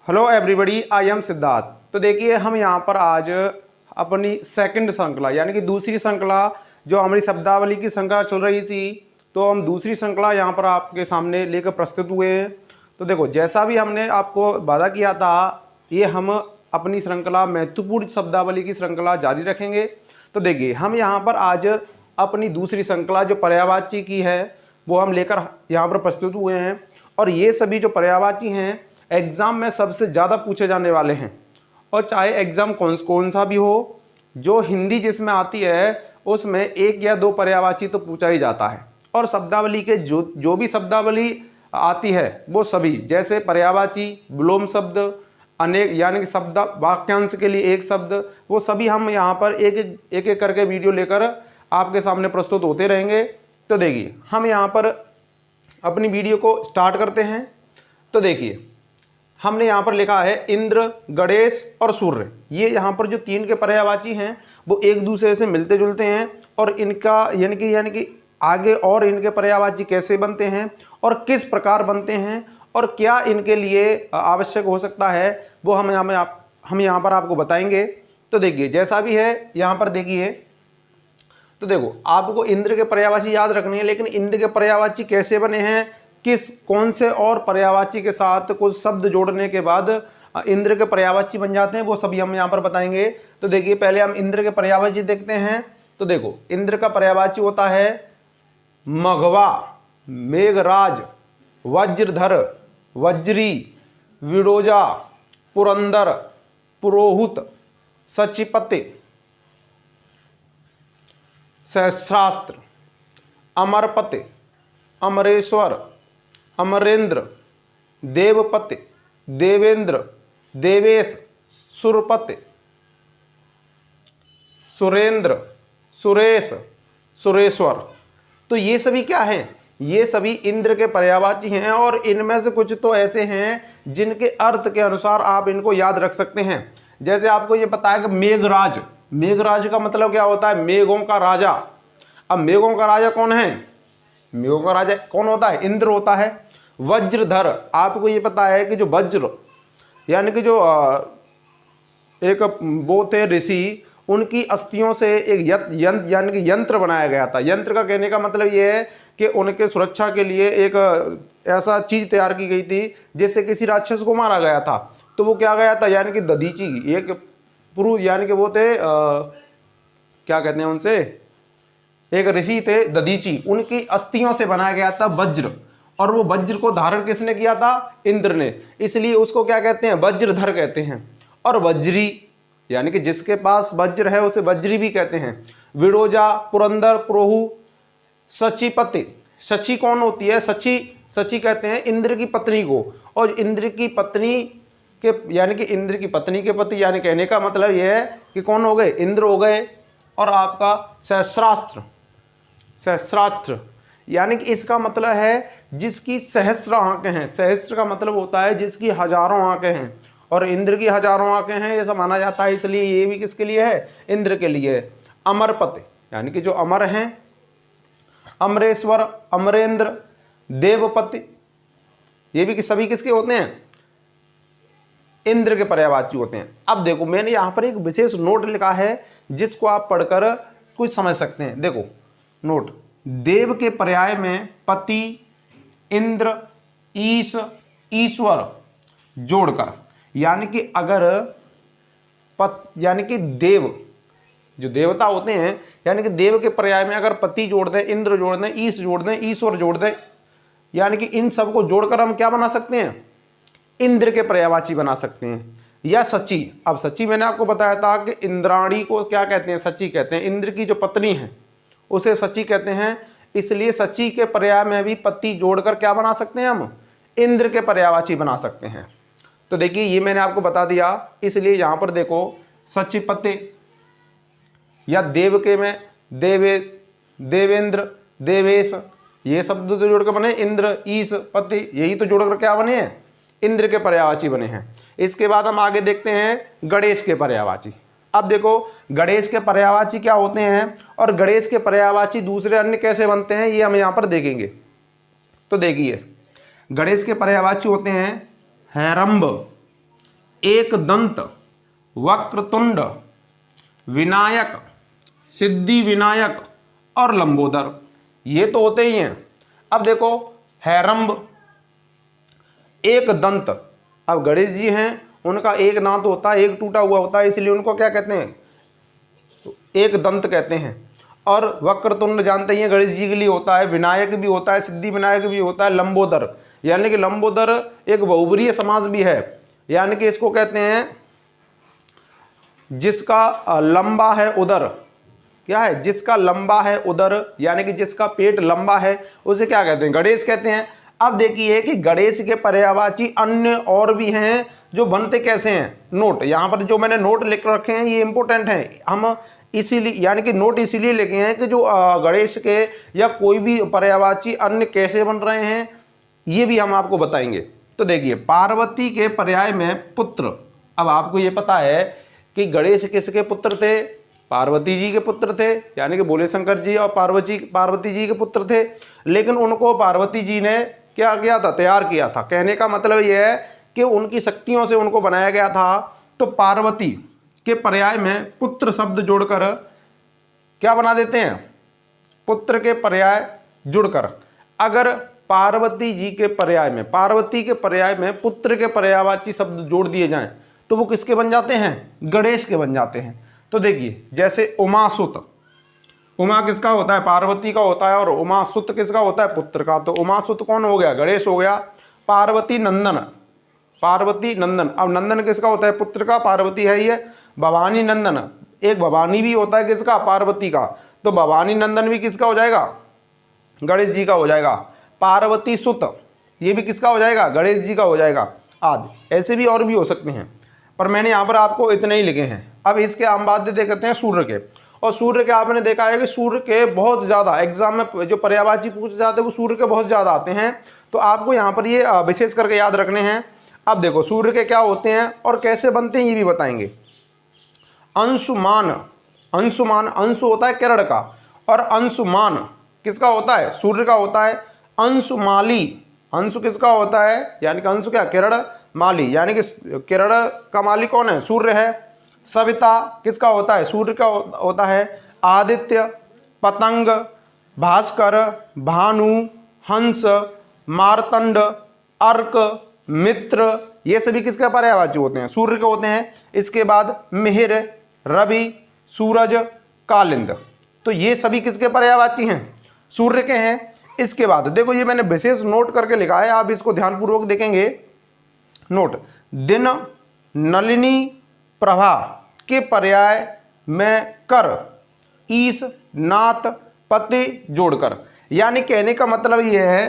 Hello everybody, I am Siddharth. तो देखिए हम यहाँ पर आज अपनी सेकंड श्रृंखला यानी कि दूसरी श्रृंखला जो हमारी शब्दावली की श्रृंखला चल रही थी, तो हम दूसरी श्रृंखला यहाँ पर आपके सामने लेकर प्रस्तुत हुए हैं। तो देखो, जैसा भी हमने आपको वादा किया था, ये हम अपनी श्रृंखला महत्वपूर्ण शब्दावली की श्रृंखला जारी रखेंगे। तो देखिए हम यहाँ पर आज अपनी दूसरी श्रृंखला जो पर्यायवाची की है वो हम लेकर यहाँ पर प्रस्तुत हुए हैं। और ये सभी जो पर्यायवाची हैं एग्ज़ाम में सबसे ज़्यादा पूछे जाने वाले हैं। और चाहे एग्ज़ाम कौन सा भी हो, जो हिंदी जिसमें आती है उसमें एक या दो पर्यायवाची तो पूछा ही जाता है। और शब्दावली के जो भी शब्दावली आती है वो सभी, जैसे पर्यायवाची, विलोम शब्द, अनेक यानी कि शब्द वाक्यांश के लिए एक शब्द, वो सभी हम यहाँ पर एक एक करके वीडियो लेकर आपके सामने प्रस्तुत होते रहेंगे। तो देखिए हम यहाँ पर अपनी वीडियो को स्टार्ट करते हैं। तो देखिए हमने यहाँ पर लिखा है इंद्र, गणेश और सूर्य। ये यहाँ पर जो तीन के पर्यायवाची हैं वो एक दूसरे से मिलते जुलते हैं। और इनका यानी कि आगे और इनके पर्यायवाची कैसे बनते हैं और किस प्रकार बनते हैं और क्या इनके लिए आवश्यक हो सकता है वो हम यहाँ पर आपको बताएंगे। तो देखिए जैसा भी है यहाँ पर देखिए, तो देखो आपको इंद्र के पर्यायवाची याद रखनी है, लेकिन इंद्र के पर्यायवाची कैसे बने हैं, कौन से और पर्यायवाची के साथ कुछ शब्द जोड़ने के बाद इंद्र के पर्यायवाची बन जाते हैं, वो सभी हम यहाँ पर बताएंगे। तो देखिए पहले हम इंद्र के पर्यायवाची देखते हैं। तो देखो इंद्र का पर्यायवाची होता है मघवा, मेघराज, वज्रधर, वज्री, विरोजा, पुरंदर, पुरोहित, सचिपति, सहस्रास्त्र, अमरपति, अमरेश्वर, अमरेंद्र, देवपति, देवेंद्र, देवेश, सुरपति, सुरेंद्र, सुरेश, सुरेश्वर। तो ये सभी क्या हैं? ये सभी इंद्र के पर्यायवाची हैं। और इनमें से कुछ तो ऐसे हैं जिनके अर्थ के अनुसार आप इनको याद रख सकते हैं। जैसे आपको ये पता है कि मेघराज, मेघराज का मतलब क्या होता है? मेघों का राजा। अब मेघों का राजा कौन है? मेघों का राजा कौन होता है? इंद्र होता है। वज्रधर, आपको ये पता है कि जो वज्र यानी कि जो एक वो थे ऋषि, उनकी अस्थियों से एक यानी कि यंत्र बनाया गया था। यंत्र का कहने का मतलब ये है कि उनके सुरक्षा के लिए एक ऐसा चीज तैयार की गई थी जिससे किसी राक्षस को मारा गया था। तो वो क्या गया था? यानी कि दधीची, एक पुरु यानी कि वो थे क्या कहते हैं उनसे, एक ऋषि थे दधीची, उनकी अस्थियों से बनाया गया था वज्र। और वो वज्र को धारण किसने किया था? इंद्र ने। इसलिए उसको क्या कहते हैं? वज्रधर कहते हैं। और वज्री यानी कि जिसके पास वज्र है उसे वज्री भी कहते हैं। विरोजा, पुरंदर, पुरोहु, सचिपति। सची कौन होती है? सची कहते हैं इंद्र की पत्नी को। और इंद्र की पत्नी के यानी कि इंद्र की पत्नी के पति, यानी कहने का मतलब यह है कि कौन हो गए? इंद्र हो गए। और आपका सहस्रास्त्र, सहस्रास्त्र यानी कि इसका मतलब है जिसकी सहस्र आंखें हैं। सहस्र का मतलब होता है जिसकी हजारों आंखें हैं। और इंद्र की हजारों आंखें हैं ऐसा माना जाता है, इसलिए ये भी किसके लिए है? इंद्र के लिए। अमरपति यानी कि जो अमर हैं। अमरेश्वर, अमरेंद्र, देवपति, ये भी सभी किसके होते हैं? इंद्र के पर्यायवाची होते हैं। अब देखो मैंने यहाँ पर एक विशेष नोट लिखा है जिसको आप पढ़कर कुछ समझ सकते हैं। देखो नोट, देव के पर्याय में पति, इंद्र, ईश, ईश्वर जोड़कर, यानी कि अगर यानी कि देव जो देवता होते हैं, यानी कि देव के पर्याय में अगर पति जोड़ दें, इंद्र जोड़ दें, ईश जोड़ दें, ईश्वर जोड़ दें, यानी कि इन सबको जोड़कर हम क्या बना सकते हैं? इंद्र के पर्यायवाची बना सकते हैं। या सची, अब सची मैंने आपको बताया था कि इंद्राणी को क्या कहते हैं? सची कहते हैं। इंद्र की जो पत्नी है उसे सची कहते हैं। इसलिए सची के पर्याय में भी पति जोड़कर क्या बना सकते हैं? हम इंद्र के पर्यायवाची बना सकते हैं। तो देखिए ये मैंने आपको बता दिया। इसलिए यहां पर देखो सचिपति या देव के में देवेंद्र, देवेश, ये शब्द तो जोड़कर बने इंद्र, ईश, पति, यही तो जोड़कर क्या बने हैं? इंद्र के पर्यायवाची बने हैं। इसके बाद हम आगे देखते हैं गणेश के पर्यायवाची। अब देखो गणेश के पर्यायवाची क्या होते हैं और गणेश के पर्यायवाची दूसरे अन्य कैसे बनते हैं, ये हम यहाँ पर देखेंगे। तो देखिए गणेश के पर्यायवाची होते हैं हैरंब, एक दंत, वक्रतुंड, विनायक, सिद्धि विनायक और लंबोदर, ये तो होते ही हैं। अब देखो हैरंब, एक दंत, अब गणेश जी हैं, उनका एक दांत होता है, एक टूटा हुआ होता है, इसलिए उनको क्या कहते हैं, एक दंत कहते हैं। और वक्रतुंड जानते ही हैं गणेश जी के लिए होता है, विनायक भी होता है, सिद्धि विनायक भी होता है, लंबोदर, यानी कि लंबोदर एक बहुब्रीय समास भी है, यानी कि इसको कहते हैं जिसका लंबा है उदर, क्या है, जिसका लंबा है उदर, यानी कि जिसका पेट लंबा है उसे क्या कहते हैं, गणेश कहते हैं। अब देखिए कि गणेश के पर्यायवाची अन्य और भी हैं जो बनते कैसे हैं। नोट, यहाँ पर जो मैंने नोट लिख रखे हैं ये इंपॉर्टेंट हैं, हम इसीलिए यानी कि नोट इसीलिए लिखे हैं कि जो गणेश के या कोई भी पर्यायवाची अन्य कैसे बन रहे हैं ये भी हम आपको बताएंगे। तो देखिए पार्वती के पर्याय में पुत्र, अब आपको ये पता है कि गणेश किसके पुत्र थे, पार्वती जी के पुत्र थे, यानी कि भोले शंकर जी और पार्वती जी के पुत्र थे, लेकिन उनको पार्वती जी ने क्या किया था, तैयार किया था। कहने का मतलब यह है कि उनकी शक्तियों से उनको बनाया गया था। तो पार्वती के पर्याय में पुत्र शब्द जोड़कर क्या बना देते हैं, पुत्र के पर्याय जुड़कर अगर पार्वती जी के पर्याय में, पार्वती के पर्याय में पुत्र के पर्यायवाची शब्द जोड़ दिए जाएं तो वो किसके बन जाते हैं, गणेश के बन जाते हैं। तो देखिए जैसे उमासुत, उमा किसका होता है, पार्वती का होता है, और उमासुत किसका होता है, पुत्र का। तो उमासुत कौन हो गया, गणेश हो गया। पार्वती नंदन, पार्वती नंदन, अब नंदन किसका होता है, पुत्र का, पार्वती है ये। भवानी नंदन, एक भवानी भी होता है किसका, पार्वती का, तो भवानी नंदन भी किसका हो जाएगा, गणेश जी का हो जाएगा। पार्वती सुत, ये भी किसका हो जाएगा, गणेश जी का हो जाएगा। आदि ऐसे भी और भी हो सकते हैं, पर मैंने यहाँ पर आपको इतने ही लिखे हैं। अब इसके आम बाध्य देखते हैं सूर्य के, और सूर्य के आपने देखा है कि सूर्य के बहुत ज़्यादा एग्जाम में जो पर्यायवाची पूछे जाते हैं वो सूर्य के बहुत ज़्यादा आते हैं, तो आपको यहाँ पर ये विशेष करके याद रखने हैं। अब देखो सूर्य के क्या होते हैं और कैसे बनते हैं ये भी बताएंगे। अंशुमान, अंशुमान, अंशु होता है किरण का, और अंशुमान किसका होता है, सूर्य का होता है। अंशुमाली, अंशु किसका होता है, यानी कि अंशु क्या, किरण, माली यानी कि किरण का माली कौन है, सूर्य है। सविता किसका होता है, सूर्य का होता है। आदित्य, पतंग, भास्कर, भानु, हंस, मार्तंड, अर्क, मित्र, ये सभी किसके पर्यायवाची होते हैं, सूर्य के होते हैं। इसके बाद मिहिर, रवि, सूरज, कालिंद, तो ये सभी किसके पर्यायवाची हैं, सूर्य के हैं। इसके बाद देखो ये मैंने विशेष नोट करके लिखा है, आप इसको ध्यानपूर्वक देखेंगे। नोट, दिन, नलिनी, प्रभा के पर्याय में कर, ईश, नात, पति जोड़कर, यानी कहने का मतलब यह है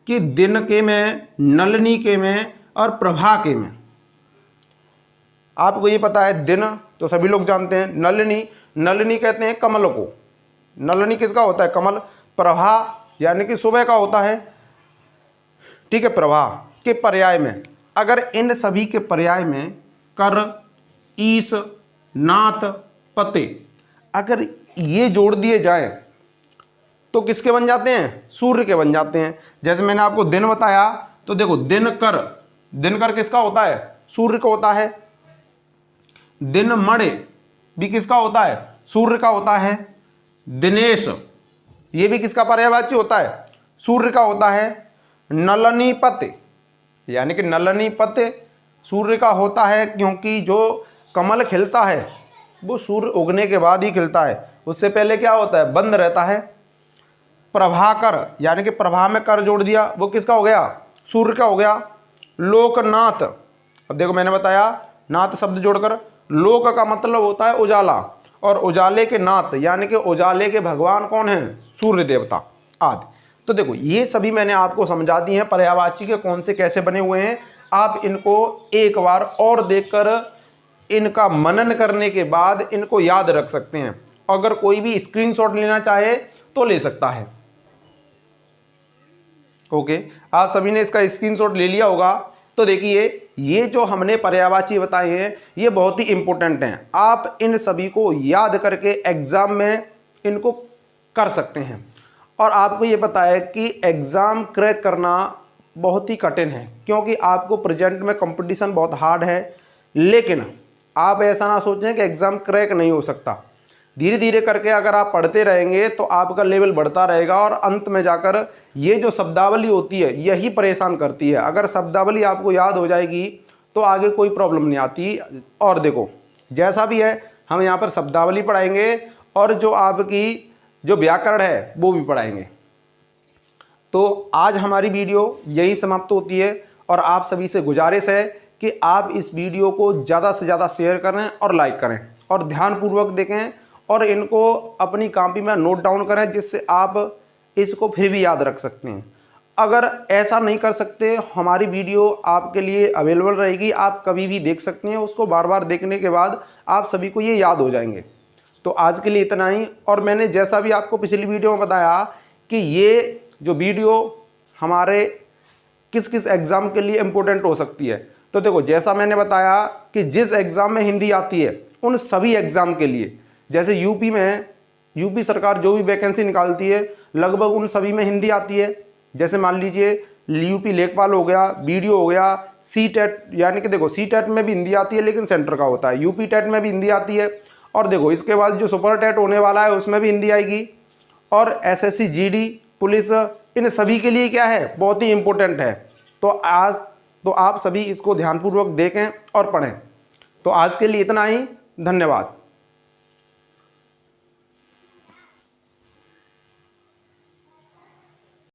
कि दिन के में, नलिनी के में और प्रभा के में। आपको ये पता है दिन तो सभी लोग जानते हैं, नलिनी, नलिनी कहते हैं कमल को, नलिनी किसका होता है, कमल। प्रभा यानी कि सुबह का होता है, ठीक है। प्रभा के पर्याय में अगर इन सभी के पर्याय में कर, ईश, नाथ, पते अगर ये जोड़ दिए जाएं तो किसके बन जाते हैं, सूर्य के बन जाते हैं। जैसे मैंने आपको दिन बताया, तो देखो दिनकर, दिनकर किसका होता है, सूर्य का होता है। दिन मणि भी किसका होता है, सूर्य का होता है। दिनेश ये भी किसका पर्यायवाची होता है, सूर्य का होता है। नलनीपत यानी कि नलनीपत सूर्य का होता है, क्योंकि जो कमल खिलता है वो सूर्य उगने के बाद ही खिलता है, उससे पहले क्या होता है, बंद रहता है। प्रभाकर यानी कि प्रभा में कर जोड़ दिया, वो किसका हो गया, सूर्य का हो गया। लोकनाथ, अब देखो मैंने बताया नाथ शब्द जोड़कर, लोक का मतलब होता है उजाला, और उजाले के नाथ यानी कि उजाले के भगवान कौन है, सूर्य देवता आदि। तो देखो ये सभी मैंने आपको समझा दी हैं पर्यायवाची के कौन से कैसे बने हुए हैं। आप इनको एक बार और देखकर इनका मनन करने के बाद इनको याद रख सकते हैं। अगर कोई भी स्क्रीनशॉट लेना चाहे तो ले सकता है। ओके, आप सभी ने इसका स्क्रीनशॉट ले लिया होगा। तो देखिए ये जो हमने पर्यायवाची बताए हैं ये बहुत ही इंपॉर्टेंट हैं, आप इन सभी को याद करके एग्जाम में इनको कर सकते हैं। और आपको ये पता है कि एग्ज़ाम क्रैक करना बहुत ही कठिन है, क्योंकि आपको प्रेजेंट में कंपटीशन बहुत हार्ड है। लेकिन आप ऐसा ना सोचें कि एग्ज़ाम क्रैक नहीं हो सकता। धीरे धीरे करके अगर आप पढ़ते रहेंगे तो आपका लेवल बढ़ता रहेगा और अंत में जाकर ये जो शब्दावली होती है यही परेशान करती है। अगर शब्दावली आपको याद हो जाएगी तो आगे कोई प्रॉब्लम नहीं आती। और देखो जैसा भी है हम यहाँ पर शब्दावली पढ़ाएंगे और जो आपकी जो व्याकरण है वो भी पढ़ाएंगे। तो आज हमारी वीडियो यही समाप्त होती है और आप सभी से गुजारिश है कि आप इस वीडियो को ज़्यादा से ज़्यादा शेयर करें और लाइक करें और ध्यानपूर्वक देखें और इनको अपनी कॉपी में नोट डाउन करें, जिससे आप इसको फिर भी याद रख सकते हैं। अगर ऐसा नहीं कर सकते, हमारी वीडियो आपके लिए अवेलेबल रहेगी, आप कभी भी देख सकते हैं। उसको बार बार देखने के बाद आप सभी को ये याद हो जाएंगे। तो आज के लिए इतना ही। और मैंने जैसा भी आपको पिछली वीडियो में बताया कि ये जो वीडियो हमारे किस किस एग्ज़ाम के लिए इम्पोर्टेंट हो सकती है, तो देखो जैसा मैंने बताया कि जिस एग्ज़ाम में हिंदी आती है उन सभी एग्ज़ाम के लिए, जैसे यूपी में यूपी सरकार जो भी वैकेंसी निकालती है लगभग उन सभी में हिंदी आती है। जैसे मान लीजिए यूपी लेखपाल हो गया, बीडीओ हो गया, सी टेट, यानी कि देखो सी टेट में भी हिंदी आती है लेकिन सेंटर का होता है, यूपी टेट में भी हिंदी आती है। और देखो इसके बाद जो सुपर टेट होने वाला है उसमें भी हिंदी आएगी। और एसएससी, जीडी, पुलिस, इन सभी के लिए क्या है, बहुत ही इम्पोर्टेंट है। तो आप सभी इसको ध्यानपूर्वक देखें और पढ़ें। तो आज के लिए इतना ही। धन्यवाद।